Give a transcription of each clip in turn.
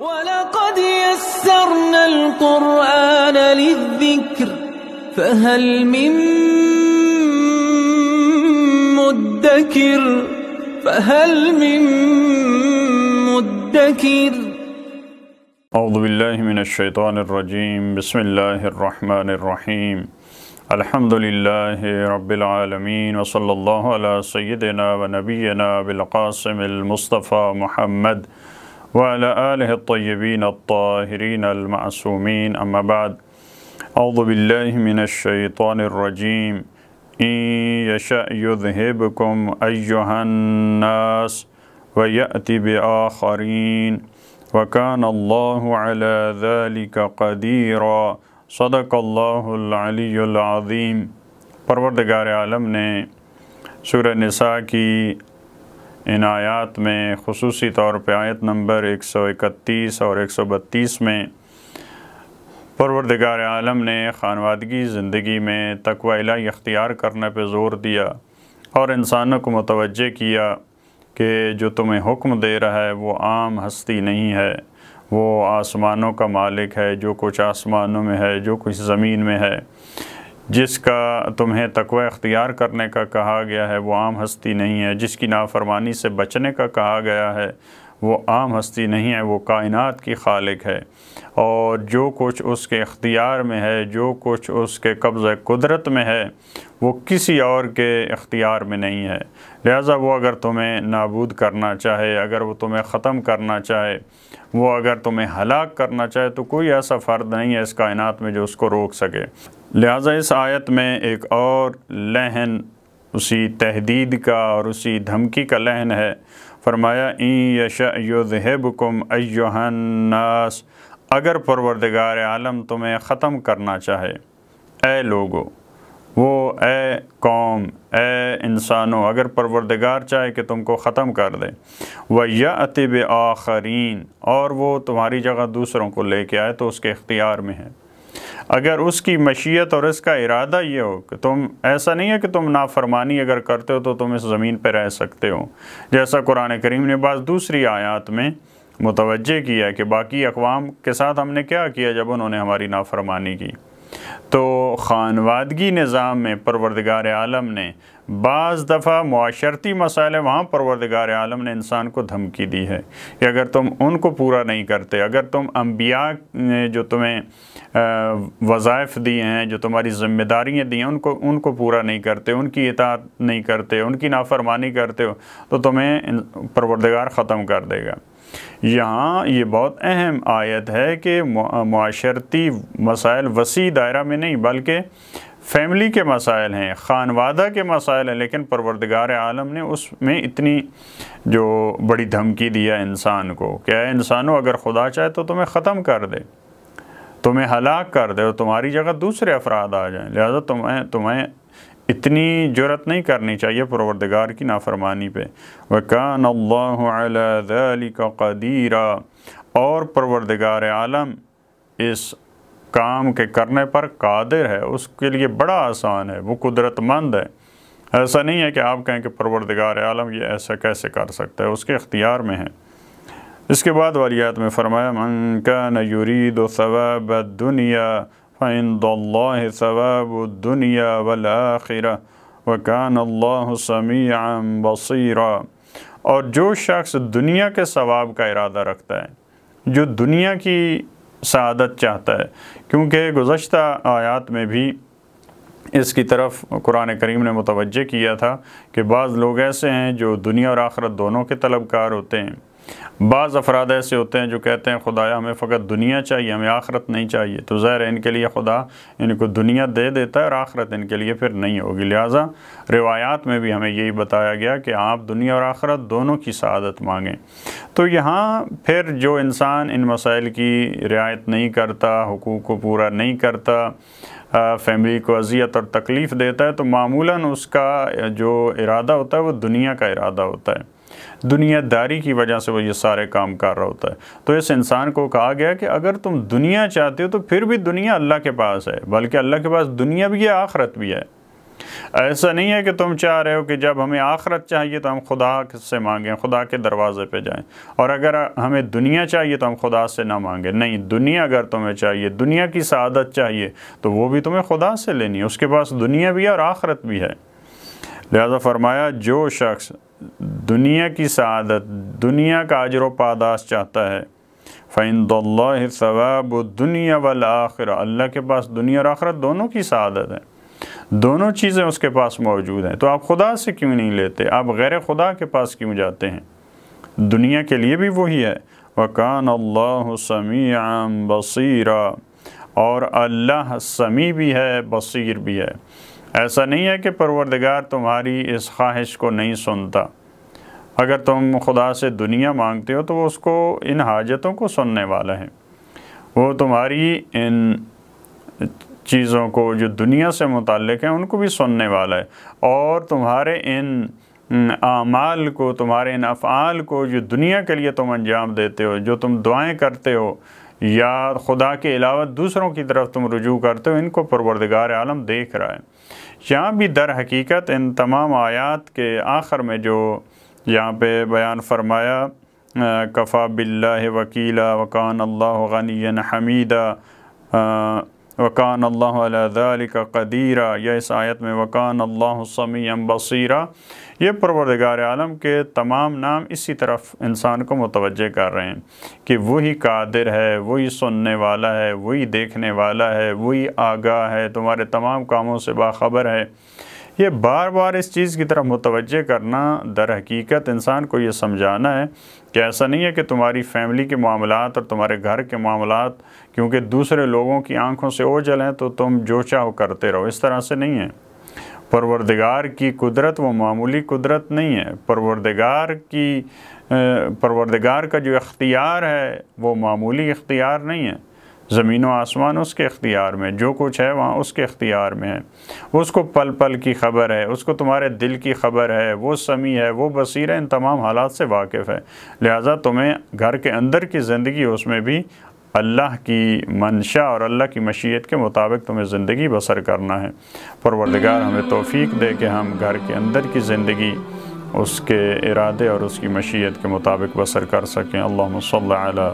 وَلَقَدْ يَسَّرْنَا الْقُرْآنَ لِلذِّكْرِ فَهَلْ مِن مُدَّكِرٍ اعوذ باللہ من الشیطان الرجیم بسم اللہ الرحمن الرحیم الحمد للہ رب العالمین وصلی اللہ علی سیدنا و نبینا بالقاسم المصطفى محمد وعلى آلہ الطیبین الطاہرین المعصومین اما بعد اعوذ باللہ من الشیطان الرجیم ان یشأ یذہبکم ایہا الناس ویأتی بآخرین وَكَانَ اللَّهُ عَلَى ذَلِكَ قَدِيرًا صدق اللہ العلی العظیم۔ پروردگار عالم نے سورہ نساء کی ان آیات میں خصوصی طور پہ آیت نمبر 131 اور 132 میں پروردگار عالم نے خانوادگی زندگی میں تقوی الہی اختیار کرنے پہ زور دیا اور انسانوں کو متوجہ کیا کہ جو تمہیں حکم دے رہا ہے وہ عام ہستی نہیں ہے، وہ آسمانوں کا مالک ہے، جو کچھ آسمانوں میں ہے، جو کچھ زمین میں ہے، جس کا تمہیں تقوی اختیار کرنے کا کہا گیا ہے وہ عام ہستی نہیں ہے، جس کی نافرمانی سے بچنے کا کہا گیا ہے وہ عام ہستی نہیں ہے، وہ کائنات کی خالق ہے، اور جو کچھ اس کے اختیار میں ہے، جو کچھ اس کے قبضہ قدرت میں ہے وہ کسی اور کے اختیار میں نہیں ہے۔ لہٰذا وہ اگر تمہیں نابود کرنا چاہے، اگر وہ تمہیں ختم کرنا چاہے، وہ اگر تمہیں ہلاک کرنا چاہے تو کوئی ایسا فرد نہیں ہے اس کائنات میں جو اس کو روک سکے۔ لہٰذا اس آیت میں ایک اور لحن اسی تہدید کا اور اسی دھمکی کا لحن ہے۔ فرمایا ان یشأ یذہبکم ایہا الناس، اگر پروردگار عالم تمہیں ختم کرنا چاہے، اے لوگو، وہ اے قوم، اے انسانوں، اگر پروردگار چاہے کہ تم کو ختم کر دے، وَيَأْتِ بِآخَرِينَ، اور وہ تمہاری جگہ دوسروں کو لے کے آئے تو اس کے اختیار میں ہے۔ اگر اس کی مشیت اور اس کا ارادہ یہ ہو کہ تم، ایسا نہیں ہے کہ تم نافرمانی اگر کرتے ہو تو تم اس زمین پہ رہ سکتے ہو، جیسا قرآن کریم نے بعض دوسری آیات میں متوجہ کیا کہ باقی اقوام کے ساتھ ہم نے کیا کیا جب انہوں نے ہماری نافرمانی کی۔ تو خانوادگی نظام میں پروردگار عالم نے بعض دفعہ معاشرتی مسائل وہاں پروردگار عالم نے انسان کو دھمکی دی ہے کہ اگر تم ان کو پورا نہیں کرتے، اگر تم انبیاء نے جو تمہیں وظائف دی ہیں، جو تمہاری ذمہ داریاں دی ہیں، ان کو پورا نہیں کرتے، ان کی اطاعت نہیں کرتے، ان کی نافرمانی کرتے ہو تو تمہیں پروردگار ختم کر دے گا۔ یہاں یہ بہت اہم آیت ہے کہ معاشرتی مسائل وسیع دائرہ میں نہیں بلکہ فیملی کے مسائل ہیں، خانوادہ کے مسائل ہیں، لیکن پروردگار عالم نے اس میں اتنی جو بڑی دھمکی دیا انسان کو کہ اے انسانوں، اگر خدا چاہے تو تمہیں ختم کر دے، تمہیں ہلاک کر دے اور تمہاری جگہ دوسرے افراد آ جائیں، لہذا تمہیں اتنی جرأت نہیں کرنی چاہیے پروردگار کی نافرمانی پہ۔ وَكَانَ اللَّهُ عَلَى ذَلِكَ قَدِيرًا، اور پروردگار عالم اس کام کے کرنے پر قادر ہے، اس کے لیے بڑا آسان ہے، وہ قدرت مند ہے۔ ایسا نہیں ہے کہ آپ کہیں کہ پروردگار عالم یہ ایسا کیسے کر سکتا ہے، اس کے اختیار میں ہے۔ اس کے بعد والی آیت میں فرمایا مَن كَانَ يُرِيدُ ثَوَابَ الدُّنْيَا فَعِندَ اللَّهِ ثَوَابُ الدُّنْيَا وَالْآخِرَةِ وَكَانَ اللَّهُ سَمِيعًا بَصِيرًا، اور جو شخص دنیا کے ثواب کا ارادہ رکھتا ہے، جو دنیا کی سعادت چاہتا ہے، کیونکہ گزشتہ آیات میں بھی اس کی طرف قرآن کریم نے متوجہ کیا تھا کہ بعض لوگ ایسے ہیں جو دنیا اور آخرت دونوں کے طلبکار ہوتے ہیں، بعض افراد ایسے ہوتے ہیں جو کہتے ہیں خدایا ہمیں فقط دنیا چاہیے، ہمیں آخرت نہیں چاہیے، تو ظاہر ہے ان کے لیے خدا ان کو دنیا دے دیتا ہے اور آخرت ان کے لیے پھر نہیں ہوگی۔ لہٰذا روایات میں بھی ہمیں یہی بتایا گیا کہ آپ دنیا اور آخرت دونوں کی سعادت مانگیں۔ تو یہاں پھر جو انسان ان مسائل کی رعایت نہیں کرتا، حقوق کو پورا نہیں کرتا، فیملی کو اذیت اور تکلیف دیتا ہے، تو معمولاً اس کا جو ارادہ ہوتا ہے وہ دنیا کا ارادہ ہوتا ہے، دنیا داری کی وجہ سے وہ یہ سارے کام کر رہا ہوتا ہے۔ تو اس انسان کو کہا گیا کہ اگر تم دنیا چاہتے ہو تو پھر بھی دنیا اللہ کے پاس ہے، بلکہ اللہ کے پاس دنیا بھی ہے، آخرت بھی ہے۔ ایسا نہیں ہے کہ تم چاہ رہے ہو کہ جب ہمیں آخرت چاہیے تو ہم خدا سے مانگیں، خدا کے دروازے پہ جائیں، اور اگر ہمیں دنیا چاہیے تو ہم خدا سے نہ مانگیں۔ نہیں، دنیا اگر تمہیں چاہیے، دنیا کی سعادت چاہیے تو وہ بھی تمہیں خدا سے لینی ہے، اس کے پاس دنیا بھی ہے اور آخرت بھی ہے۔ لہذا فرمایا جو شخص دنیا کی سعادت، دنیا کا اجر و پاداش چاہتا ہے، فَعِندَ اللَّهِ ثَوَابُ الدُّنْيَا وَالْآخِرَةِ، اللہ کے پاس دنیا اور آخرت دونوں کی سعادت ہے، دونوں چیزیں اس کے پاس موجود ہیں۔ تو آپ خدا سے کیوں نہیں لیتے؟ آپ غیر خدا کے پاس کیوں جاتے ہیں؟ دنیا کے لیے بھی وہی ہے، وَكَانَ اللَّهُ سَمِيعًا بَصِيرًا، اور اللہ سمیع بھی ہے، بصیر بھی ہے۔ ایسا نہیں ہے کہ پروردگار تمہاری اس خواہش کو نہیں سنتا۔ اگر تم خدا سے دنیا مانگتے ہو تو وہ اس کو، ان حاجتوں کو سننے والا ہے، وہ تمہاری ان چیزوں کو جو دنیا سے متعلق ہیں ان کو بھی سننے والا ہے، اور تمہارے ان اعمال کو، تمہارے ان افعال کو جو دنیا کے لیے تم انجام دیتے ہو، جو تم دعائیں کرتے ہو یا خدا کے علاوہ دوسروں کی طرف تم رجوع کرتے ہو، ان کو پروردگار عالم دیکھ رہا ہے۔ یہاں بھی در حقیقت ان تمام آیات کے آخر میں جو یہاں پہ بیان فرمایا کفا باللہ وکیلا وکان اللہ غنیا حمیدا وکان اللہ علی ذالک قدیرا، یا اس آیت میں وکان اللہ سمیعا بصیرا، یہ پروردگار عالم کے تمام نام اسی طرف انسان کو متوجہ کر رہے ہیں کہ وہی قادر ہے، وہی سننے والا ہے، وہی دیکھنے والا ہے، وہی آگاہ ہے، تمہارے تمام کاموں سے باخبر ہے۔ یہ بار بار اس چیز کی طرف متوجہ کرنا در حقیقت انسان کو یہ سمجھانا ہے کہ ایسا نہیں ہے کہ تمہاری فیملی کے معاملات اور تمہارے گھر کے معاملات کیونکہ دوسرے لوگوں کی آنکھوں سے اوجھل ہیں تو تم جو چاہو کرتے رہو، اس طرح سے نہیں ہے۔ پروردگار کی قدرت وہ معمولی قدرت نہیں ہے، پروردگار کا جو اختیار ہے وہ معمولی اختیار نہیں ہے۔ زمین و آسمان اس کے اختیار میں، جو کچھ ہے وہاں اس کے اختیار میں ہے، اس کو پل پل کی خبر ہے، اس کو تمہارے دل کی خبر ہے، وہ سمیع ہے، وہ بصیر ہے، ان تمام حالات سے واقف ہے۔ لہٰذا تمہیں گھر کے اندر کی زندگی، اس میں بھی اللہ کی منشا اور اللہ کی مشیت کے مطابق تمہیں زندگی بسر کرنا ہے۔ پروردگار ہمیں توفیق دے کہ ہم گھر کے اندر کی زندگی اس کے ارادے اور اس کی مشیت کے مطابق بسر کر سکیں۔ اللہم صلی علی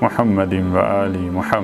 محمد و آل محمد۔